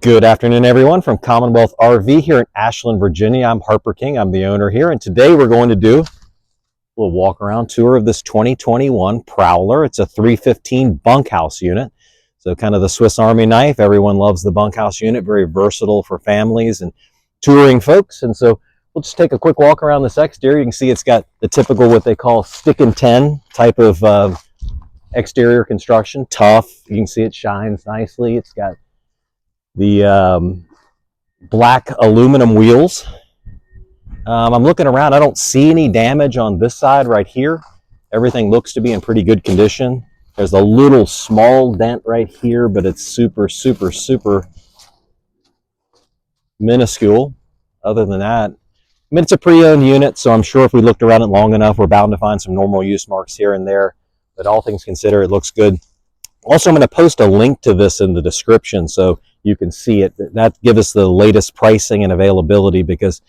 Good afternoon, everyone, from Commonwealth RV here in Ashland, Virginia. I'm Harper King. I'm the owner here, and today we're going to do a little walk-around tour of this 2021 Prowler. It's a 315 bunkhouse unit, so kind of the Swiss Army knife. Everyone loves the bunkhouse unit, very versatile for families and touring folks. And so we'll just take a quick walk around this exterior. You can see it's got the typical what they call stick and tin type of exterior construction, tough. You can see it shines nicely. It's got the black aluminum wheels. I'm looking around. I don't see any damage on this side right here. Everything looks to be in pretty good condition. There's a little small dent right here, but it's super minuscule. Other than that, I mean, it's a pre-owned unit, so I'm sure if we looked around it long enough, we're bound to find some normal use marks here and there. But all things considered, it looks good. Also, I'm going to post a link to this in the description so you can see it. That gives us the latest pricing and availability, because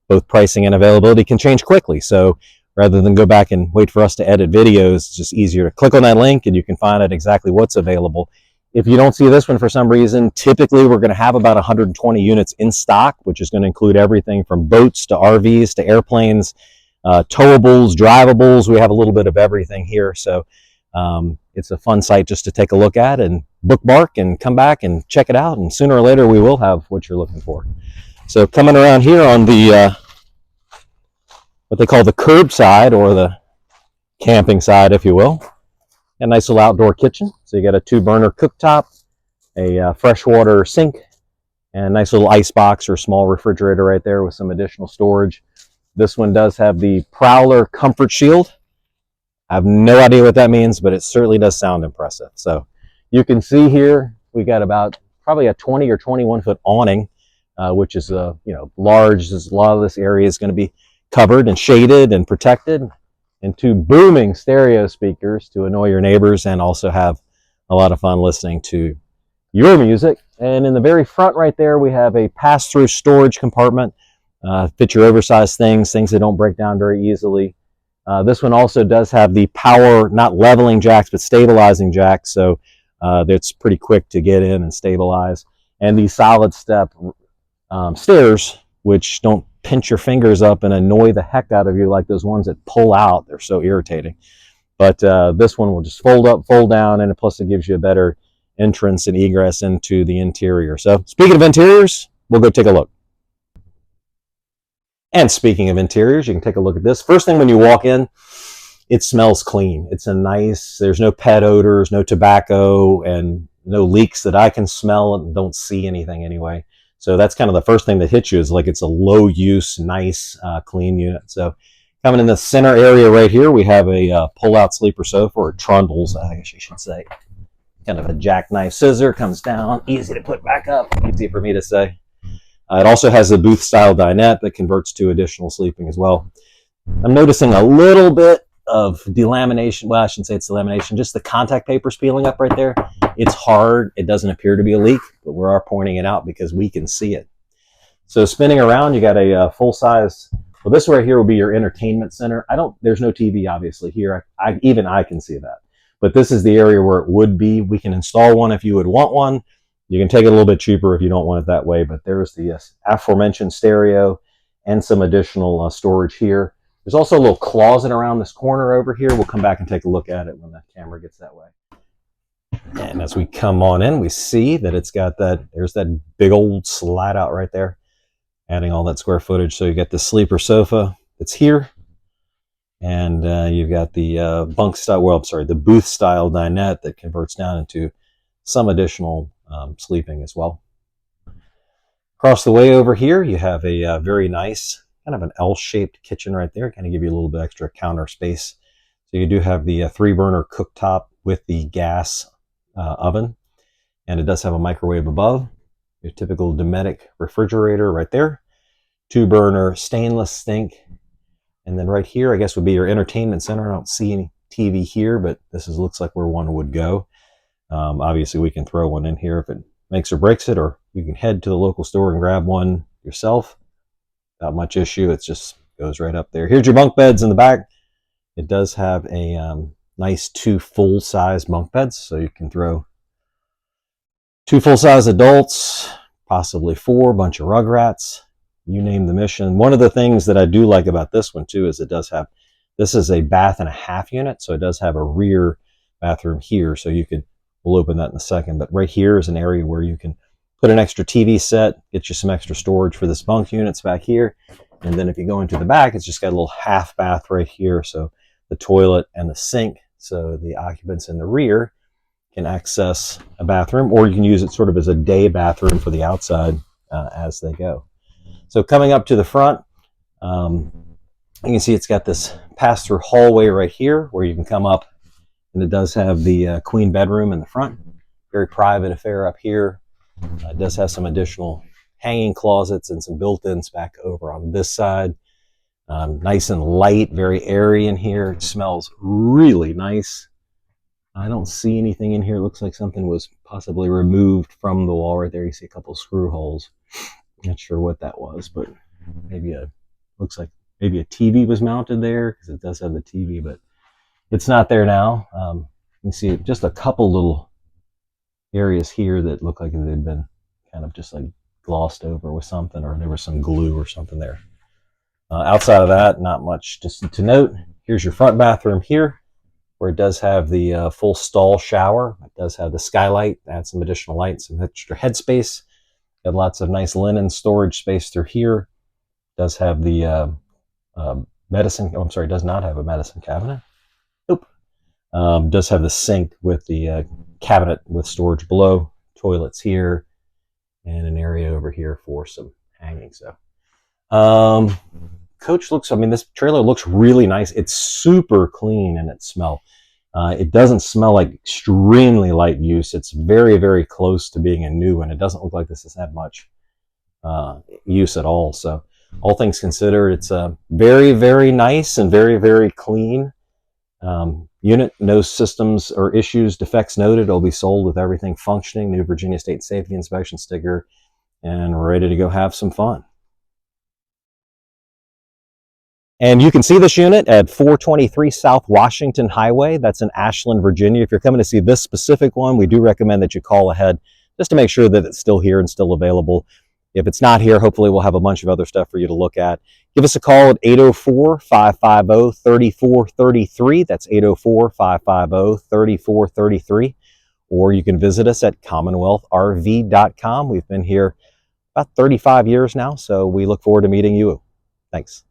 both pricing and availability can change quickly. So rather than go back and wait for us to edit videos, it's just easier to click on that link and you can find out exactly what's available. If you don't see this one for some reason, typically we're going to have about 120 units in stock, which is going to include everything from boats to RVs to airplanes, towables, drivables. We have a little bit of everything here. So it's a fun site just to take a look at and bookmark and come back and check it out. And sooner or later, we will have what you're looking for. So coming around here on the what they call the curb side, or the camping side, if you will, a nice little outdoor kitchen. So you got a 2-burner cooktop, a freshwater sink, and a nice little ice box or small refrigerator right there with some additional storage. This one does have the Prowler Comfort Shield. I have no idea what that means, but it certainly does sound impressive. So you can see here we got about probably a 20 or 21 foot awning, which is large. A lot of this area is going to be covered and shaded and protected, and 2 booming stereo speakers to annoy your neighbors and also have a lot of fun listening to your music. And in the very front right there, we have a pass-through storage compartment. Fit your oversized things that don't break down very easily. This one also does have the power, not leveling jacks, but stabilizing jacks. So it's pretty quick to get in and stabilize. And these solid step stairs, which don't pinch your fingers up and annoy the heck out of you like those ones that pull out. They're so irritating. But this one will just fold up, fold down, and plus it gives you a better entrance and egress into the interior. So speaking of interiors, we'll go take a look. And speaking of interiors, you can take a look at this. First thing when you walk in, it smells clean. It's there's no pet odors, no tobacco, and no leaks that I can smell and don't see anything anyway. So that's kind of the first thing that hits you, is like it's a low use, nice, clean unit. So coming in the center area right here, we have a pull-out sleeper sofa, or trundles, I guess you should say. Kind of a jackknife scissor, comes down, easy to put back up, easy for me to say. It also has a booth-style dinette that converts to additional sleeping as well. I'm noticing a little bit of delamination. Well, I shouldn't say it's delamination, just the contact paper's peeling up right there. It's hard. It doesn't appear to be a leak, but we are pointing it out because we can see it. So spinning around, you got a full-size. Well, this right here will be your entertainment center. There's no TV obviously here. Even I can see that. But this is the area where it would be. We can install one if you would want one. You can take it a little bit cheaper if you don't want it that way, but there's the aforementioned stereo and some additional storage here. There's also a little closet around this corner over here. We'll come back and take a look at it when the camera gets that way. And as we come on in, we see that it's got there's that big old slide out right there, adding all that square footage. So you got the sleeper sofa that's here, and you've got the the booth style dinette that converts down into some additional sleeping as well. Across the way over here, you have a very nice kind of an L-shaped kitchen right there, kind of give you a little bit extra counter space. So you do have the 3-burner cooktop with the gas oven, and it does have a microwave above. Your typical Dometic refrigerator right there. 2-burner stainless sink, and then right here, I guess, would be your entertainment center. I don't see any TV here, but this looks like where one would go. Obviously, we can throw one in here if it makes or breaks it, or you can head to the local store and grab one yourself. Not much issue. It just goes right up there. Here's your bunk beds in the back. It does have a nice 2 full-size bunk beds, so you can throw 2 full-size adults, possibly 4, bunch of rugrats, you name the mission. One of the things that I do like about this one too is it does have, this is a bath and a half unit, so it does have a rear bathroom here, so you can, we'll open that in a second, but right here is an area where you can put an extra TV set, get you some extra storage for this bunk units back here, and then if you go into the back, it's just got a little half bath right here, so the toilet and the sink, so the occupants in the rear can access a bathroom, or you can use it sort of as a day bathroom for the outside as they go. So coming up to the front, you can see it's got this pass-through hallway right here where you can come up, and it does have the queen bedroom in the front. Very private affair up here. It does have some additional hanging closets and some built-ins back over on this side. Nice and light, very airy in here. It smells really nice. I don't see anything in here. It looks like something was possibly removed from the wall right there. You see a couple screw holes. Not sure what that was, but maybe looks like maybe a TV was mounted there because it does have the TV, but it's not there now. You can see just a couple little areas here that look like they've been kind of just like glossed over with something, or there was some glue or something there. Outside of that, not much. Just to note, here's your front bathroom here, where it does have the full stall shower. It does have the skylight, add some additional light, some extra headspace. Got lots of nice linen storage space through here. Does have the medicine, oh, I'm sorry, does not have a medicine cabinet. Nope. Does have the sink with the cabinet with storage below, toilets here, and an area over here for some hanging. So, coach looks, I mean, this trailer looks really nice. It's super clean in its smell. It doesn't smell like extremely light use. It's very, very close to being a new one. It doesn't look like this has had much use at all. So all things considered, it's a very, very nice and very, very clean unit. No systems or issues, defects noted. It'll be sold with everything functioning, new Virginia State Safety Inspection sticker, and ready to go have some fun. And you can see this unit at 423 South Washington Highway. That's in Ashland, Virginia. If you're coming to see this specific one, we do recommend that you call ahead just to make sure that it's still here and still available. If it's not here, hopefully we'll have a bunch of other stuff for you to look at. Give us a call at 804-550-3433. That's 804-550-3433. Or you can visit us at commonwealthrv.com. We've been here about 35 years now, so we look forward to meeting you. Thanks.